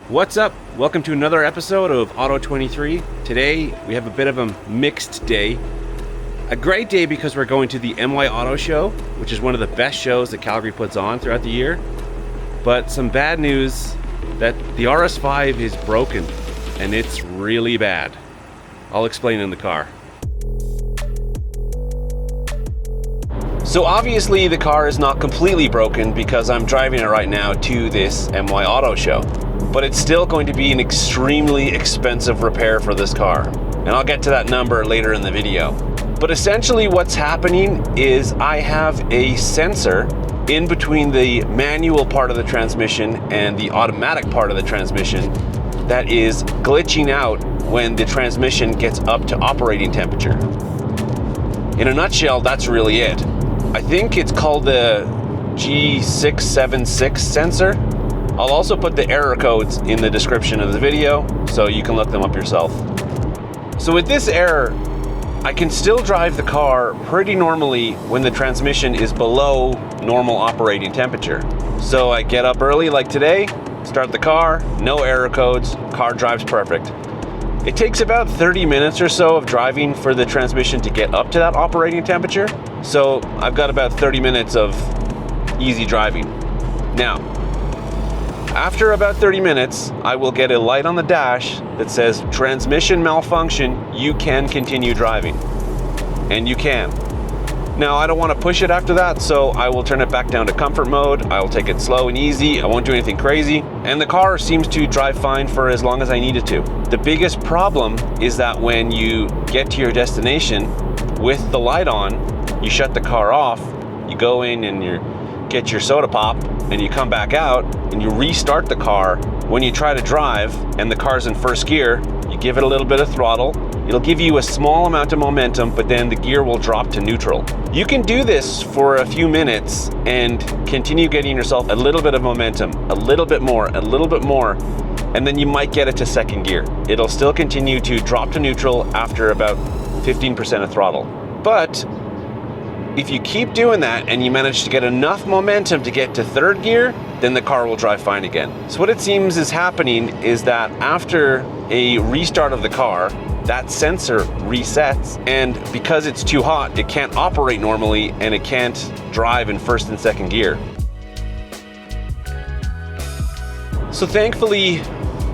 What's up? Welcome to another episode of Auto 23. Today we have a bit of a mixed day. A great day because we're going to the MY Auto Show, which is one of the best shows that Calgary puts on throughout the year. But some bad news that the RS5 is broken and it's really bad. I'll explain in the car. So obviously the car is not completely broken because I'm driving it right now to this MY Auto Show. But it's still going to be an extremely expensive repair for this car. And I'll get to that number later in the video. But essentially what's happening is I have a sensor in between the manual part of the transmission and the automatic part of the transmission that is glitching out when the transmission gets up to operating temperature. In a nutshell, that's really it. I think it's called the G676 sensor. I'll also put the error codes in the description of the video so you can look them up yourself. So with this error, I can still drive the car pretty normally when the transmission is below normal operating temperature. So I get up early like today, start the car, no error codes, car drives perfect. It takes about 30 minutes or so of driving for the transmission to get up to that operating temperature. So I've got about 30 minutes of easy driving. Now, after about 30 minutes, I will get a light on the dash that says transmission malfunction, you can continue driving. And you can. Now, I don't want to push it after that, so I will turn it back down to comfort mode. I will take it slow and easy. I won't do anything crazy. And the car seems to drive fine for as long as I need it to. The biggest problem is that when you get to your destination with the light on, you shut the car off, you go in and you get your soda pop, and you come back out and you restart the car. When you try to drive and the car's in first gear, you give it a little bit of throttle. It'll give you a small amount of momentum, but then the gear will drop to neutral. You can do this for a few minutes and continue getting yourself a little bit of momentum, a little bit more, and then you might get it to second gear. It'll still continue to drop to neutral after about 15% of throttle. But if you keep doing that and you manage to get enough momentum to get to third gear, then the car will drive fine again. So what it seems is happening is that after a restart of the car, that sensor resets, and because it's too hot, it can't operate normally and it can't drive in first and second gear. So thankfully,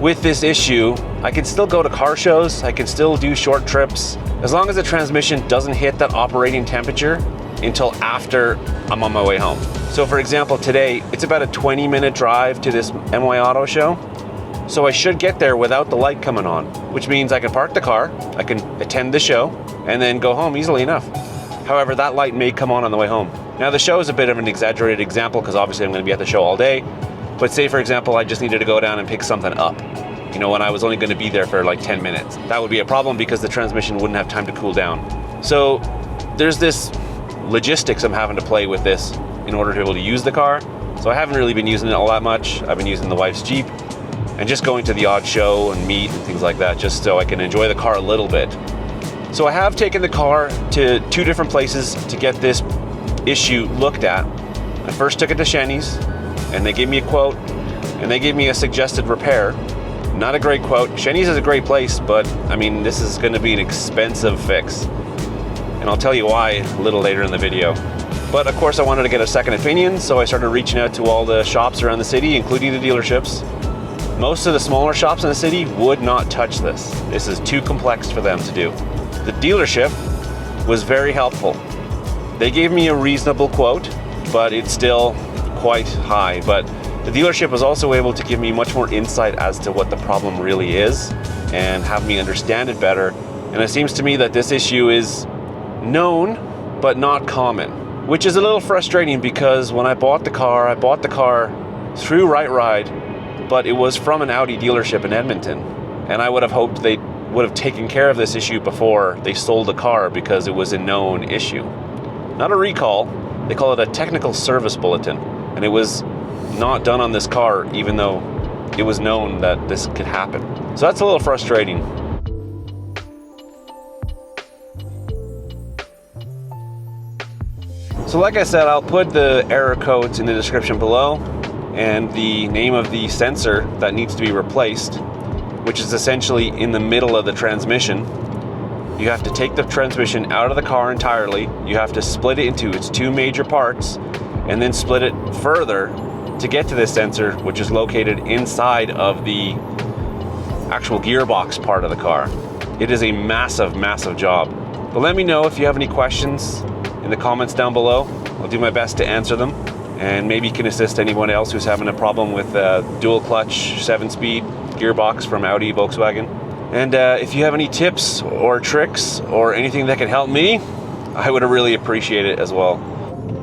with this issue, I can still go to car shows, I can still do short trips, as long as the transmission doesn't hit that operating temperature until after I'm on my way home. So for example, today, it's about a 20-minute drive to this MY Auto Show. So I should get there without the light coming on, which means I can park the car, I can attend the show, and then go home easily enough. However, that light may come on the way home. Now the show is a bit of an exaggerated example because obviously I'm gonna be at the show all day, but say for example, I just needed to go down and pick something up. You know, when I was only gonna be there for like 10 minutes. That would be a problem because the transmission wouldn't have time to cool down. So there's this logistics I'm having to play with this in order to be able to use the car. So I haven't really been using it all that much. I've been using the wife's Jeep and just going to the odd show and meet and things like that, just so I can enjoy the car a little bit. So I have taken the car to two different places to get this issue looked at. I first took it to Shenny's and they gave me a quote and they gave me a suggested repair. Not a great quote. Shenny's is a great place, but I mean, this is gonna be an expensive fix. And I'll tell you why a little later in the video. But of course I wanted to get a second opinion, so I started reaching out to all the shops around the city, including the dealerships. Most of the smaller shops in the city would not touch this. This is too complex for them to do. The dealership was very helpful. They gave me a reasonable quote, but it's still quite high. But the dealership was also able to give me much more insight as to what the problem really is and have me understand it better. And it seems to me that this issue is known, but not common, which is a little frustrating because when I bought the car through Right Ride, but it was from an Audi dealership in Edmonton. And I would have hoped they would have taken care of this issue before they sold the car because it was a known issue. Not a recall, they call it a technical service bulletin. And it was not done on this car, even though it was known that this could happen. So that's a little frustrating. So like I said, I'll put the error codes in the description below. and the name of the sensor that needs to be replaced, which is essentially in the middle of the transmission. You have to take the transmission out of the car entirely. You have to split it into its two major parts and then split it further to get to this sensor, which is located inside of the actual gearbox part of the car. It is a massive, massive job. But let me know if you have any questions in the comments down below. I'll do my best to answer them, and maybe can assist anyone else who's having a problem with dual clutch 7-speed gearbox from Audi, Volkswagen. And if you have any tips or tricks or anything that can help me, I would really appreciate it as well.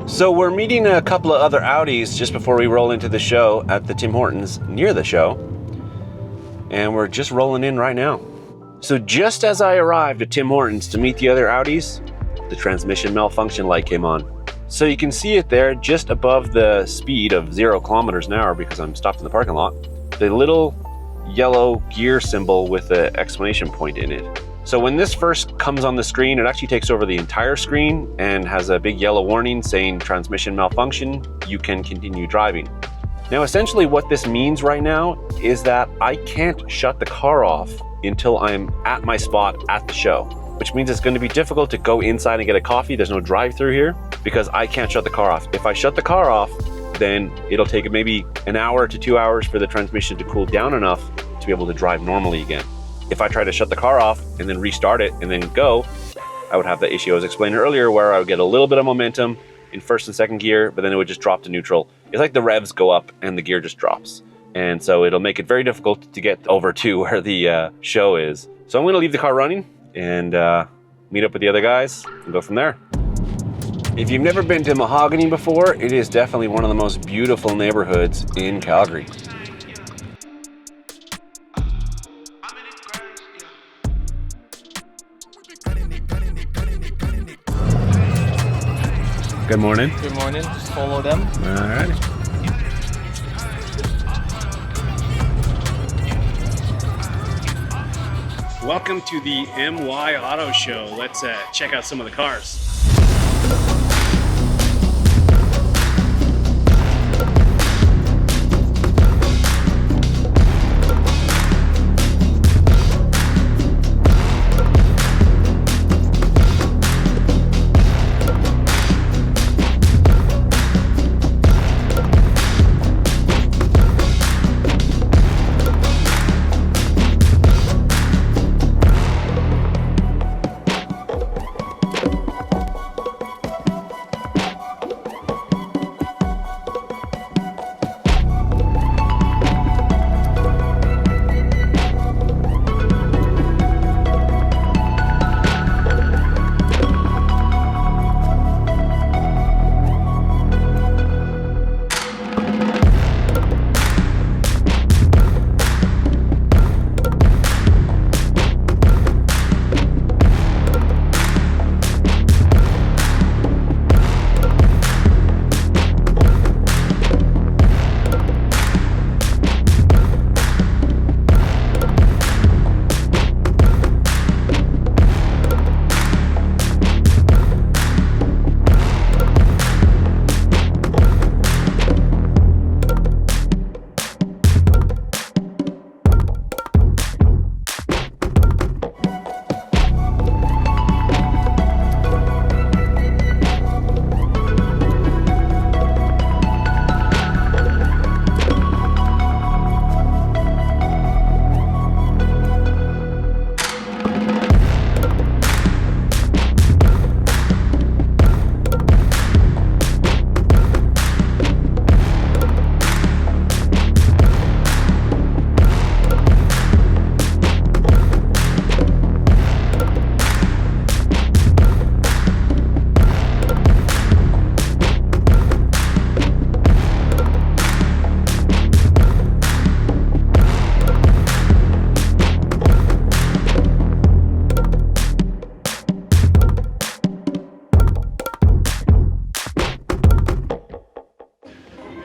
So we're meeting a couple of other Audis just before we roll into the show at the Tim Hortons near the show. And we're just rolling in right now. So just as I arrived at Tim Hortons to meet the other Audis, the transmission malfunction light came on. So you can see it there just above the speed of 0 kilometers an hour because I'm stopped in the parking lot. The little yellow gear symbol with an exclamation point in it. So when this first comes on the screen, it actually takes over the entire screen and has a big yellow warning saying transmission malfunction, you can continue driving. Now essentially what this means right now is that I can't shut the car off until I'm at my spot at the show, which means it's going to be difficult to go inside and get a coffee. There's no drive-through here because I can't shut the car off. If I shut the car off, then it'll take maybe an hour to 2 hours for the transmission to cool down enough to be able to drive normally again. If I try to shut the car off and then restart it and then go, I would have the issue I was explaining earlier where I would get a little bit of momentum in first and second gear, but then it would just drop to neutral. It's like the revs go up and the gear just drops. And so it'll make it very difficult to get over to where the show is. So I'm gonna leave the car running and meet up with the other guys and go from there. If you've never been to Mahogany before, it is definitely one of the most beautiful neighborhoods in Calgary. Good morning. Good morning. Just follow them. All right. Welcome to the MY Auto Show. Let's check out some of the cars.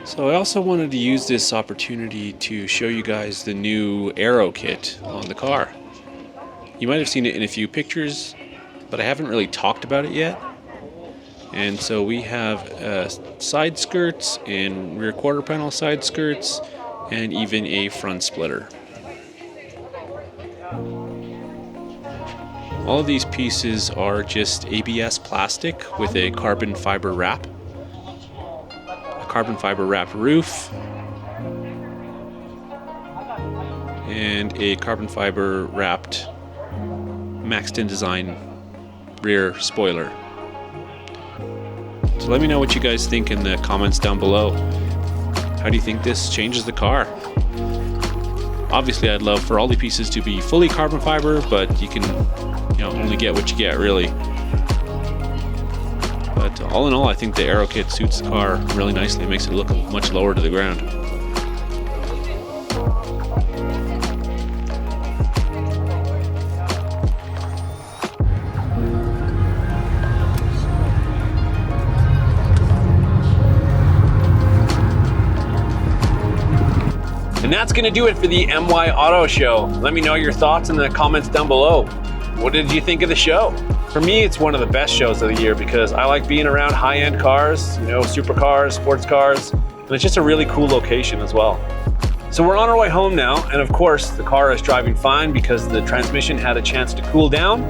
So I also wanted to use this opportunity to show you guys the new aero kit on the car. You might have seen it in a few pictures, but I haven't really talked about it yet. And so we have side skirts and rear quarter panel side skirts and even a front splitter. All of these pieces are just ABS plastic with a carbon fiber wrap, a carbon fiber wrapped roof, and a carbon fiber wrapped Maxton design rear spoiler. So let me know what you guys think in the comments down below. How do you think this changes the car? Obviously, I'd love for all the pieces to be fully carbon fiber, but you can, only get what you get, really. But all in all, I think the aero kit suits the car really nicely. It makes it look much lower to the ground. And that's gonna do it for the MY Auto Show. Let me know your thoughts in the comments down below. What did you think of the show? For me, it's one of the best shows of the year because I like being around high-end cars, supercars, sports cars, and it's just a really cool location as well. So we're on our way home now, and of course, the car is driving fine because the transmission had a chance to cool down,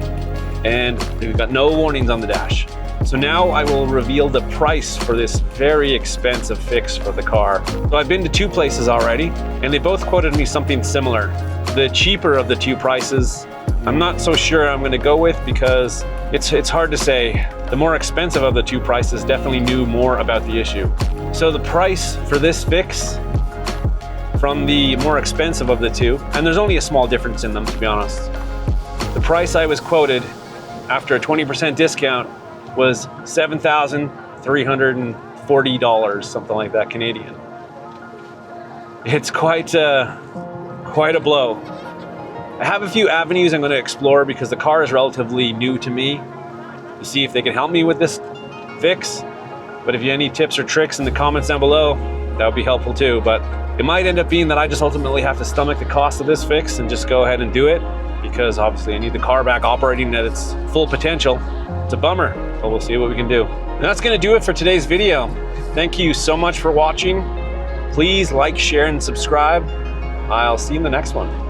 and we've got no warnings on the dash. So now I will reveal the price for this very expensive fix for the car. So I've been to two places already, and they both quoted me something similar. The cheaper of the two prices, I'm not so sure I'm gonna go with because it's hard to say. The more expensive of the two prices definitely knew more about the issue. So the price for this fix from the more expensive of the two, and there's only a small difference in them to be honest. The price I was quoted after a 20% discount was $7,340, something like that Canadian. It's quite a blow. I have a few avenues I'm going to explore because the car is relatively new to me to see if they can help me with this fix. But if you have any tips or tricks in the comments down below, that would be helpful too. But it might end up being that I just ultimately have to stomach the cost of this fix and just go ahead and do it because obviously I need the car back operating at its full potential. It's a bummer, but we'll see what we can do. And that's going to do it for today's video. Thank you so much for watching. Please like, share, and subscribe. I'll see you in the next one.